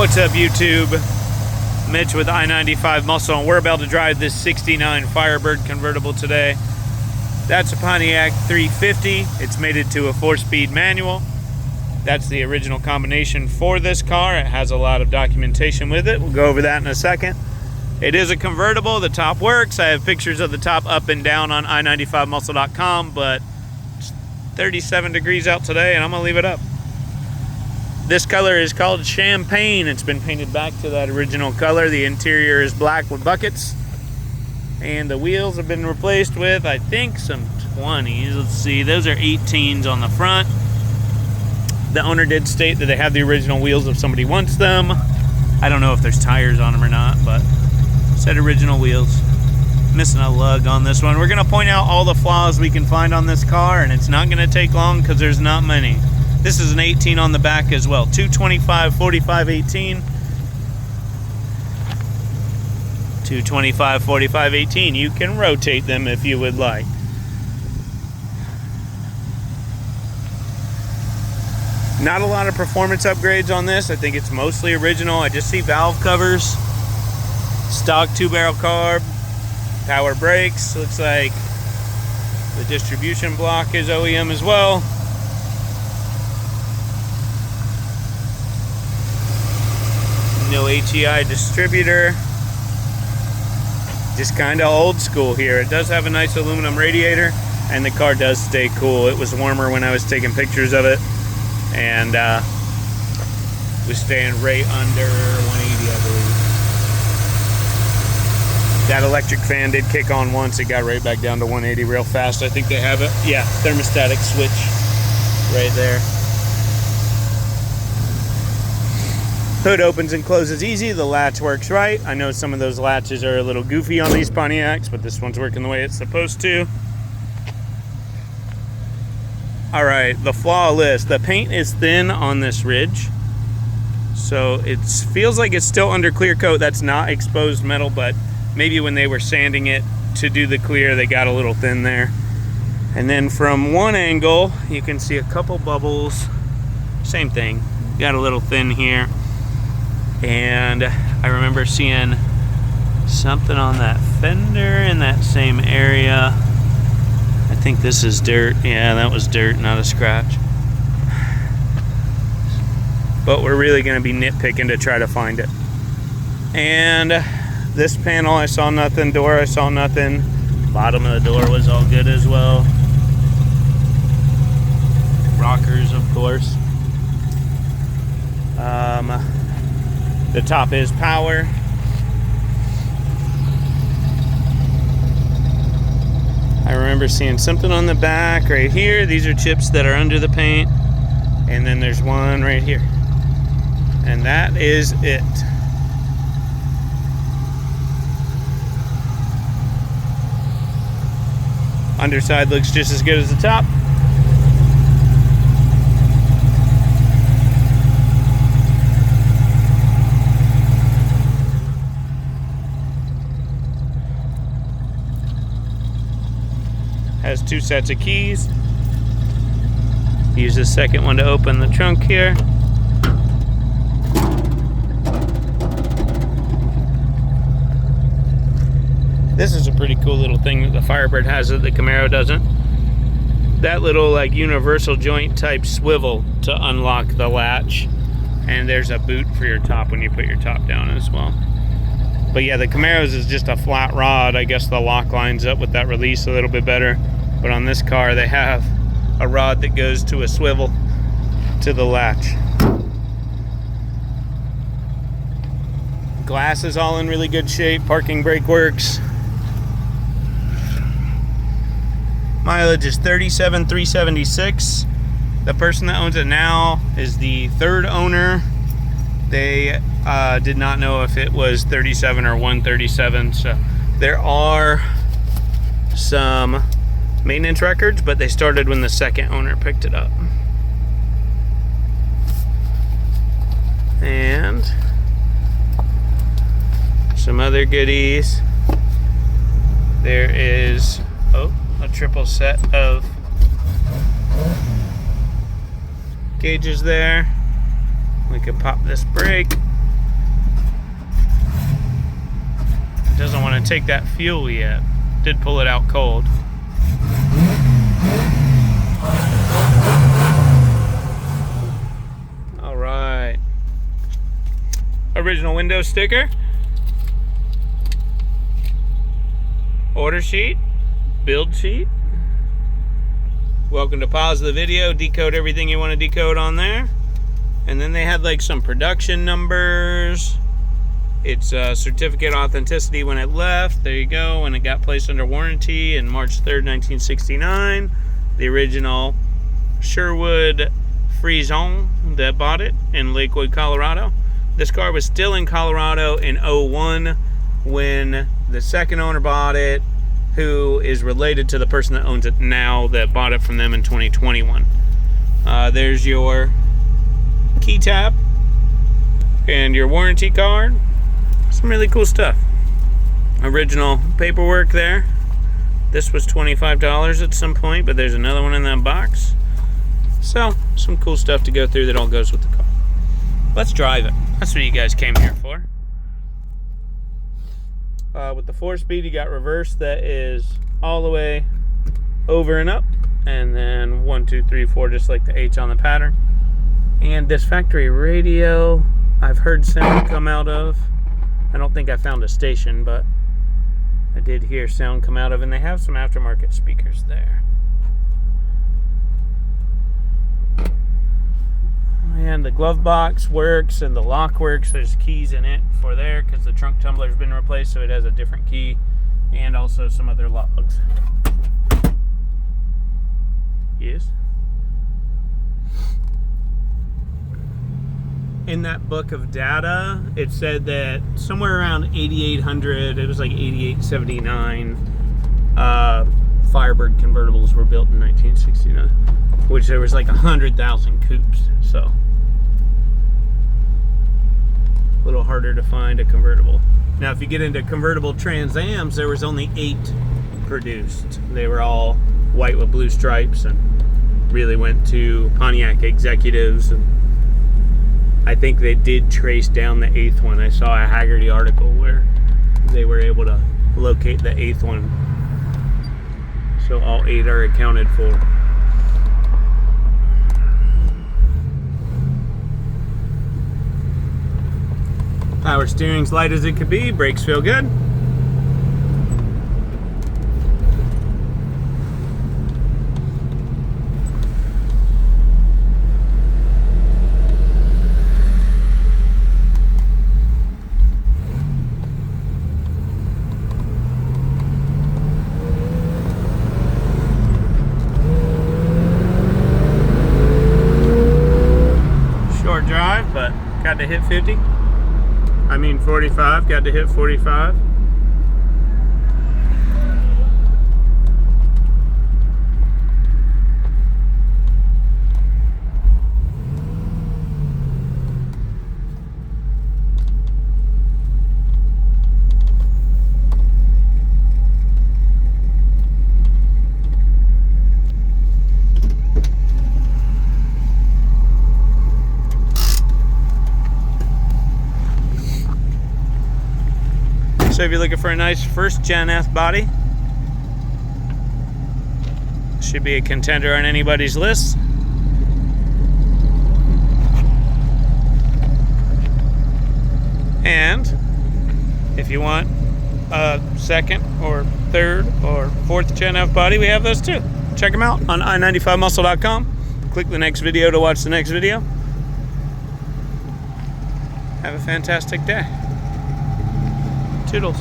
What's up, YouTube? Mitch with I-95 Muscle, and we're about to drive this 69 Firebird convertible today. That's a Pontiac 350. It's mated to a 4-speed manual. That's the original combination for this car. It has a lot of documentation with it. We'll go over that in a second. It is a convertible. The top works. I have pictures of the top up and down on i95muscle.com, but it's 37 degrees out today, and I'm gonna leave it up. This color is called Champagne. It's been painted back to that original color. The interior is black with buckets. And the wheels have been replaced with, I think, some 20s. Let's see, those are 18s on the front. The owner did state that they have the original wheels if somebody wants them. I don't know if there's tires on them or not, but said original wheels. Missing a lug on this one. We're gonna point out all the flaws we can find on this car, and it's not gonna take long because there's not many. This is an 18 on the back as well. 225, 45, 18. 225, 45, 18. You can rotate them if you would like. Not a lot of performance upgrades on this. I think it's mostly original. I just see valve covers, stock 2-barrel carb, power brakes. Looks like the distribution block is OEM as well. No HEI distributor. Just kind of old school here. It does have a nice aluminum radiator, and the car does stay cool. It was warmer when I was taking pictures of it, and was staying right under 180, I believe. That electric fan did kick on once. It got right back down to 180 real fast. I think they have it. Yeah, thermostatic switch right there. Hood opens and closes easy. The latch works right. I know some of those latches are a little goofy on these Pontiacs, but this one's working the way it's supposed to. All right, the flaw list. The paint is thin on this ridge, so it feels like it's still under clear coat. That's not exposed metal, but maybe when they were sanding it to do the clear, they got a little thin there. And then from one angle, you can see a couple bubbles. Same thing. Got a little thin here. And I remember seeing something on that fender in that same area. I think this is dirt. Yeah, that was dirt, not a scratch. But we're really going to be nitpicking to try to find it. And this panel, I saw nothing. Door, I saw nothing. Bottom of the door was all good as well. Rockers, of course. The top is power. I remember seeing something on the back right here. These are chips that are under the paint. And then there's one right here. And that is it. Underside looks just as good as the top. Has 2 sets of keys. Use the second one to open the trunk here. This is a pretty cool little thing that the Firebird has that the Camaro doesn't. That little like universal joint type swivel to unlock the latch. And there's a boot for your top when you put your top down as well. But yeah, the Camaro's is just a flat rod. I guess the lock lines up with that release a little bit better. But on this car, they have a rod that goes to a swivel to the latch. Glass is all in really good shape. Parking brake works. Mileage is 37,376. The person that owns it now is the third owner. They did not know if it was 37 or 137. So there are some maintenance records, but they started when the second owner picked it up. And some other goodies. There is a triple set of gauges there. We can pop this brake. Doesn't want to take that fuel yet. Did pull it out cold. All right. Original window sticker. Order sheet. Build sheet. Welcome to pause the video, decode everything you want to decode on there. And then they had like some production numbers. It's certificate authenticity when it left. There you go. When it got placed under warranty in March 3rd, 1969. The original Sherwood Frison that bought it in Lakewood, Colorado. This car was still in Colorado in 01 when the second owner bought it, who is related to the person that owns it now that bought it from them in 2021. There's your key tab and your warranty card. Some really cool stuff. Original paperwork there. This was $25 at some point, but there's another one in that box. So, some cool stuff to go through that all goes with the car. Let's drive it. That's what you guys came here for. With the 4-speed, you got reverse that is all the way over and up. And then 1, 2, 3, 4, just like the H on the pattern. And this factory radio, I've heard sound come out of. I don't think I found a station, but I did hear sound come out of, and they have some aftermarket speakers there. And the glove box works and the lock works. There's keys in it for there because the trunk tumbler's been replaced, so it has a different key and also some other logs. Yes. In that book of data, it said that somewhere around 8,800, it was like 8,879 Firebird convertibles were built in 1969, which there was like 100,000 coupes, so a little harder to find a convertible. Now, if you get into convertible Trans Ams, there was only 8 produced. They were all white with blue stripes and really went to Pontiac executives. And I think they did trace down the 8th one. I saw a Haggerty article where they were able to locate the 8th one. So all 8 are accounted for. Power steering's light as it could be. Brakes feel good. Short drive, but got to hit 50. 45, got to hit 45. So if you're looking for a nice First Gen F body, should be a contender on anybody's list. And if you want a second or third or fourth Gen F body, we have those too. Check them out on I-95muscle.com. Click the next video to watch the next video. Have a fantastic day. Toodles.